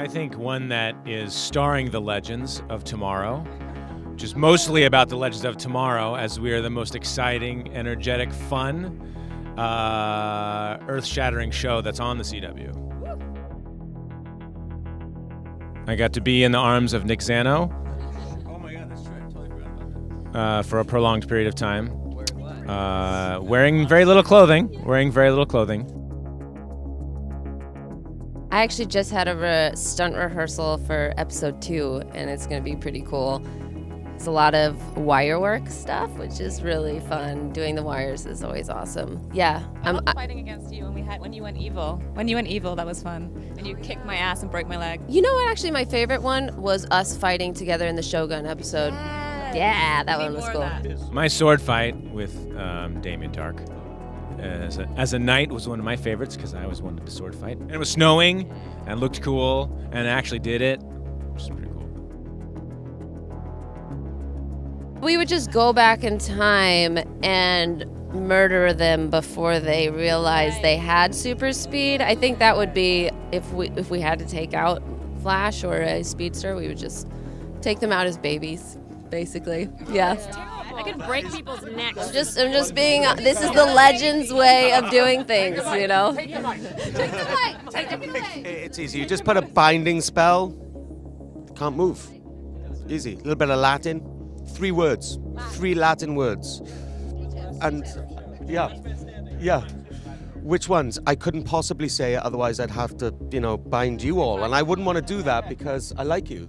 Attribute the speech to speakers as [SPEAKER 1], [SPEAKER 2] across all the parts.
[SPEAKER 1] I think one that is starring the legends of tomorrow, which is mostly about the legends of tomorrow, as we are the most exciting, energetic, fun, earth-shattering show that's on the CW. I got to be in the arms of Nick Zano.
[SPEAKER 2] Oh my God, that's right. Totally forgot about that.
[SPEAKER 1] For a prolonged period of time. Wearing very little clothing.
[SPEAKER 3] I actually just had a stunt rehearsal for episode 2, and it's going to be pretty cool. It's a lot of wire work stuff, which is really fun. Doing the wires is always awesome. Yeah.
[SPEAKER 4] I love fighting against you when you went evil. When you went evil, that was fun. And you kicked my ass and broke my leg.
[SPEAKER 3] You know what? Actually, my favorite one was us fighting together in the Shogun episode. Yeah, that one was cool.
[SPEAKER 1] My sword fight with Damien Dark as a knight was one of my favorites because I always wanted to sword fight. And it was snowing and looked cool, and I actually did it, which is pretty cool.
[SPEAKER 3] We would just go back in time and murder them before they realized they had super speed. I think that would be if we had to take out Flash or a speedster, we would just take them out as babies, basically. Yeah.
[SPEAKER 4] I could break people's necks.
[SPEAKER 3] I'm just being. This is the Legends way of doing things, you know.
[SPEAKER 4] Take the mic. Take it away.
[SPEAKER 2] It's easy. You just put a binding spell. Can't move. Easy. A little bit of Latin. 3 words. 3 Latin words. And yeah. Which ones? I couldn't possibly say it, otherwise I'd have to, bind you all. And I wouldn't want to do that because I like you.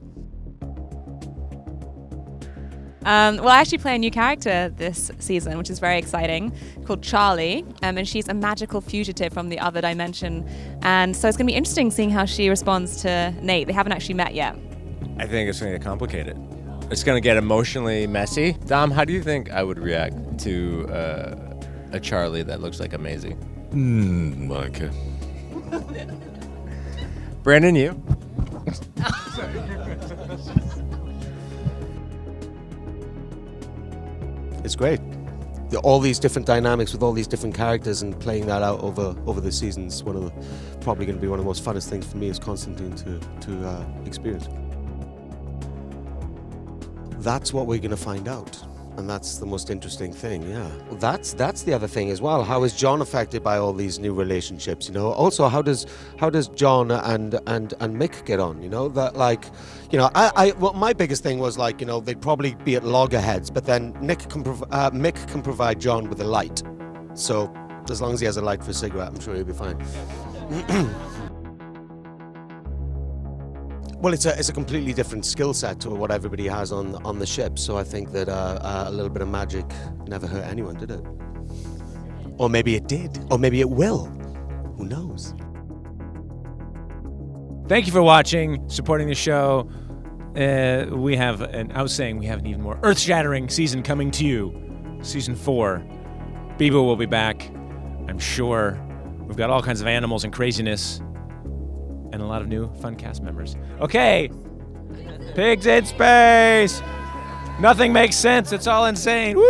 [SPEAKER 4] Well, I actually play a new character this season, which is very exciting, called Charlie, and she's a magical fugitive from the other dimension. And so it's going to be interesting seeing how she responds to Nate. They haven't actually met yet.
[SPEAKER 5] I think it's going to get complicated. It's going to get emotionally messy. Dom, how do you think I would react to a Charlie that looks like Amazing?
[SPEAKER 6] Okay.
[SPEAKER 5] Brandon, you?
[SPEAKER 2] It's great. All these different dynamics with all these different characters and playing that out over the seasons, probably going to be one of the most funnest things for me as Constantine to experience. That's what we're going to find out, and that's the most interesting thing. Yeah, that's the other thing as well. How is John affected by all these new relationships? Also how does John and Mick get on? Well, my biggest thing was they'd probably be at loggerheads, but then Mick can provide John with a light. So as long as he has a light for a cigarette, I'm sure he'll be fine. Well, it's a completely different skill set to what everybody has on the ship. So I think that a little bit of magic never hurt anyone, did it? Or maybe it did. Or maybe it will. Who knows?
[SPEAKER 1] Thank you for watching, supporting the show. We have an even more earth-shattering season coming to you. Season 4. Bebo will be back, I'm sure. We've got all kinds of animals and craziness. And a lot of new fun cast members. Okay, pigs in space. Nothing makes sense. It's all insane. Woo!